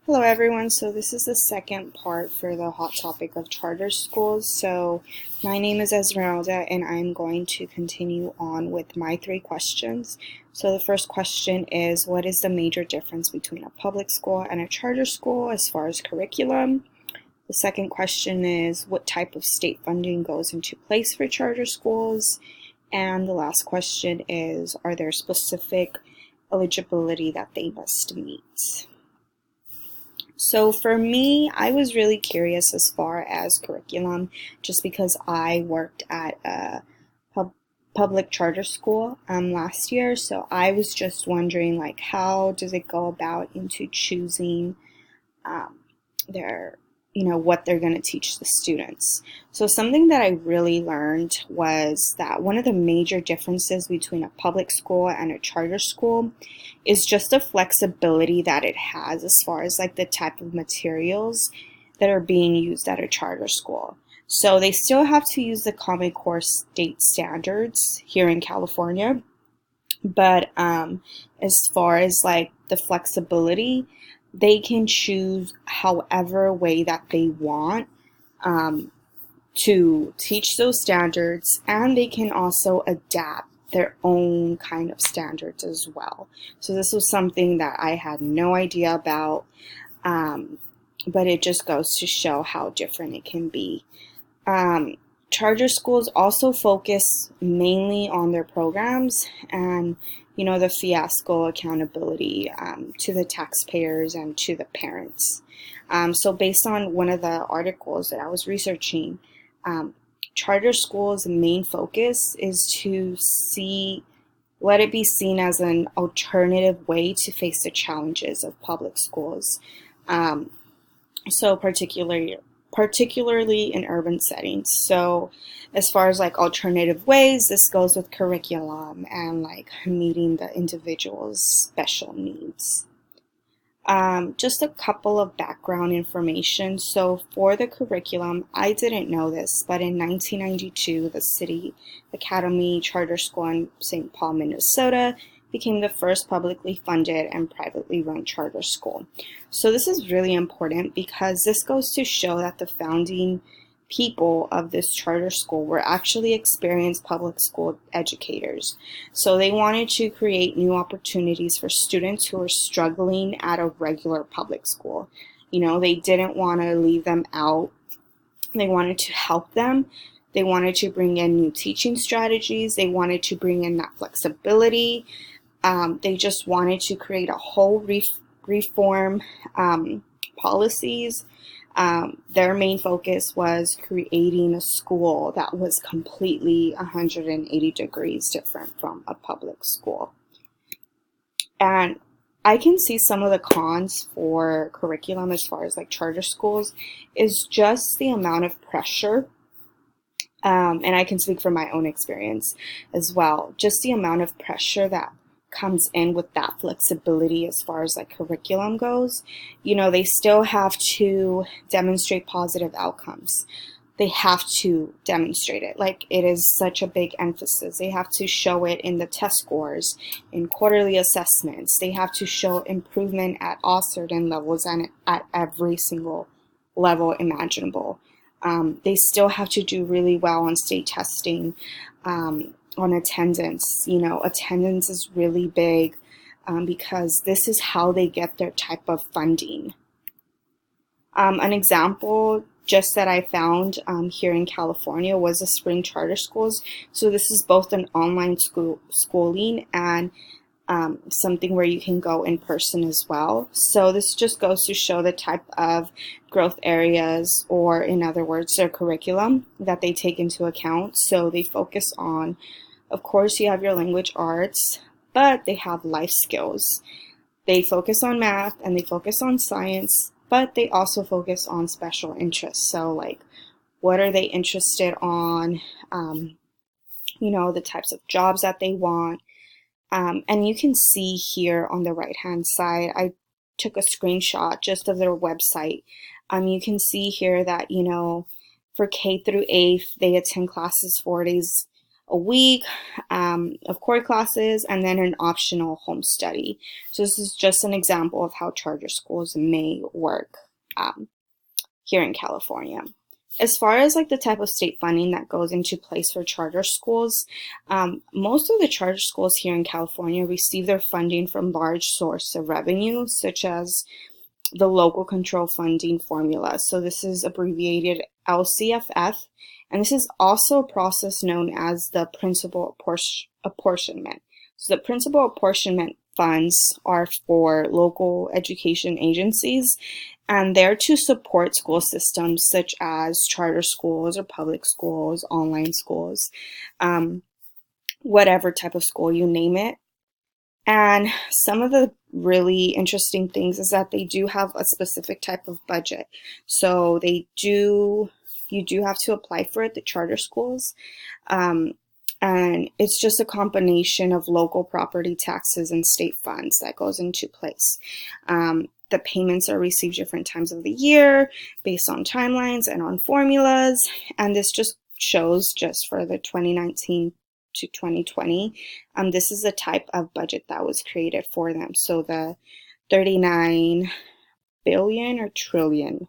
Hello everyone, so this is the second part for the hot topic of charter schools. So my name is Esmeralda and I'm going to continue on with my three questions. So the first question is, what is the major difference between a public school and a charter school as far as curriculum? The second question is, what type of state funding goes into place for charter schools? And the last question is, are there specific eligibility that they must meet? So for me, I was really curious as far as curriculum, just because I worked at a public charter school last year. So I was just wondering, like, how does it go about into choosing um, their what they're going to teach the students. So something that I really learned was that one of the major differences between a public school and a charter school is just the flexibility that it has as far as like the type of materials that are being used at a charter school. So they still have to use the Common Core state standards here in California, but as far as like the flexibility, they can choose however way that they want um, to teach those standards, and they can also adapt their own kind of standards as well. So this was something that I had no idea about, um, but it just goes to show how different it can be. Um, Charter schools also focus mainly on their programs and, the fiasco accountability to the taxpayers and to the parents. So based on one of the articles that I was researching, um, charter schools' main focus is to let it be seen as an alternative way to face the challenges of public schools. Um, so particularly in urban settings. So as far as like alternative ways, this goes with curriculum and like meeting the individual's special needs. Just a couple of background information. So for the curriculum, I didn't know this, but in 1992, the City Academy Charter School in St. Paul, Minnesota became the first publicly funded and privately run charter school. So this is really important because this goes to show that the founding people of this charter school were actually experienced public school educators. So they wanted to create new opportunities for students who were struggling at a regular public school. They didn't want to leave them out. They wanted to help them. They wanted to bring in new teaching strategies. They wanted to bring in that flexibility. They just wanted to create a whole reform policies. Their main focus was creating a school that was completely 180 degrees different from a public school. And I can see some of the cons for curriculum as far as like charter schools is just the amount of pressure. And I can speak from my own experience as well. Just the amount of pressure that comes in with that flexibility as far as like curriculum goes. They still have to demonstrate positive outcomes. They have to demonstrate it. Like, it is such a big emphasis. They have to show it in the test scores, in quarterly assessments. They have to show improvement at all certain levels and at every single level imaginable. They still have to do really well on state testing, on attendance. Attendance is really big because this is how they get their type of funding. An example just that I found here in California was the Spring Charter Schools. So this is both an online schooling and something where you can go in person as well. So this just goes to show the type of growth areas, or in other words, their curriculum that they take into account. So they focus on, of course, you have your language arts, but they have life skills. They focus on math and they focus on science, but they also focus on special interests. So like, what are they interested on? The types of jobs that they want. And you can see here on the right hand side, I took a screenshot just of their website. You can see here that, for K through 8th, they attend classes 4 days a week of core classes, and then an optional home study. So this is just an example of how charter schools may work here in California. As far as like the type of state funding that goes into place for charter schools, most of the charter schools here in California receive their funding from large source of revenue, such as the local control funding formula. So this is abbreviated LCFF, and this is also a process known as the principal apportionment. So the principal apportionment funds are for local education agencies, and they're to support school systems such as charter schools or public schools, online schools, whatever type of school, you name it. And some of the really interesting things is that they do have a specific type of budget. So you do have to apply for it, the charter schools. And it's just a combination of local property taxes and state funds that goes into place. The payments are received different times of the year based on timelines and on formulas. And this just shows just for the 2019 to 2020, this is the type of budget that was created for them. So the 39 billion or trillion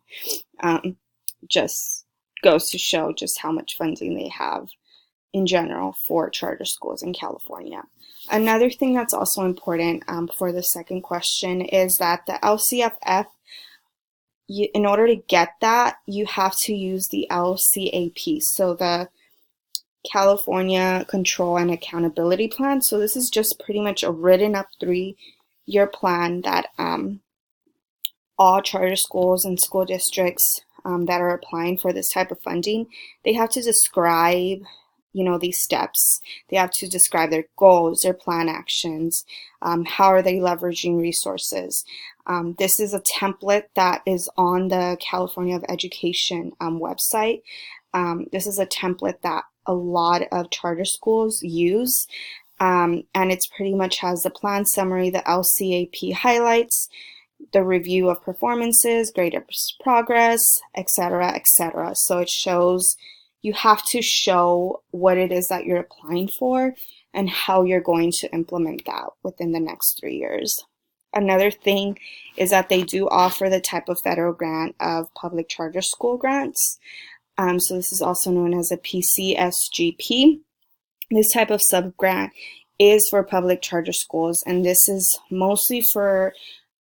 just goes to show just how much funding they have in general for charter schools in California. Another thing that's also important for the second question is that the LCFF, in order to get that, you have to use the LCAP, so the California Control and Accountability Plan. So this is just pretty much a written up 3-year plan that all charter schools and school districts that are applying for this type of funding, they have to describe these steps. They have to describe their goals, their plan actions, how are they leveraging resources. This is a template that is on the California of Education website. This is a template that a lot of charter schools use, and it's pretty much has the plan summary, the LCAP highlights, the review of performances, grade progress, etc., etc. So it shows, you have to show what it is that you're applying for and how you're going to implement that within the next 3 years. Another thing is that they do offer the type of federal grant of public charter school grants. So this is also known as a PCSGP. This type of sub-grant is for public charter schools, and this is mostly for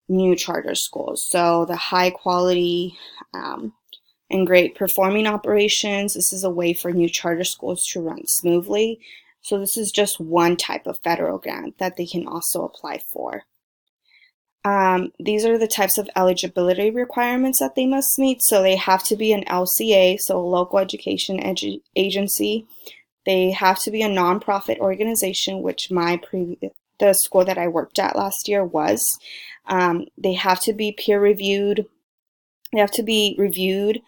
new charter schools. So the high quality and great performing operations, this is a way for new charter schools to run smoothly. So this is just one type of federal grant that they can also apply for. These are the types of eligibility requirements that they must meet. So they have to be an LCA, so a local education agency. They have to be a nonprofit organization, which the school that I worked at last year was. They have to be peer reviewed. They have to be reviewed.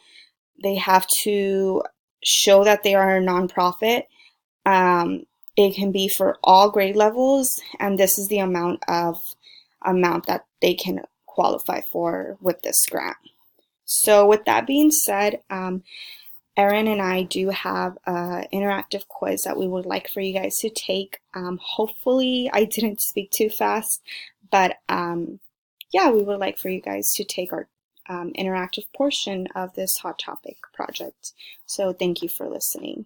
They have to show that they are a nonprofit. It can be for all grade levels, and this is the amount that they can qualify for with this grant. So with that being said, Erin and I do have an interactive quiz that we would like for you guys to take. Hopefully I didn't speak too fast, but yeah, we would like for you guys to take our interactive portion of this hot topic project. So thank you for listening.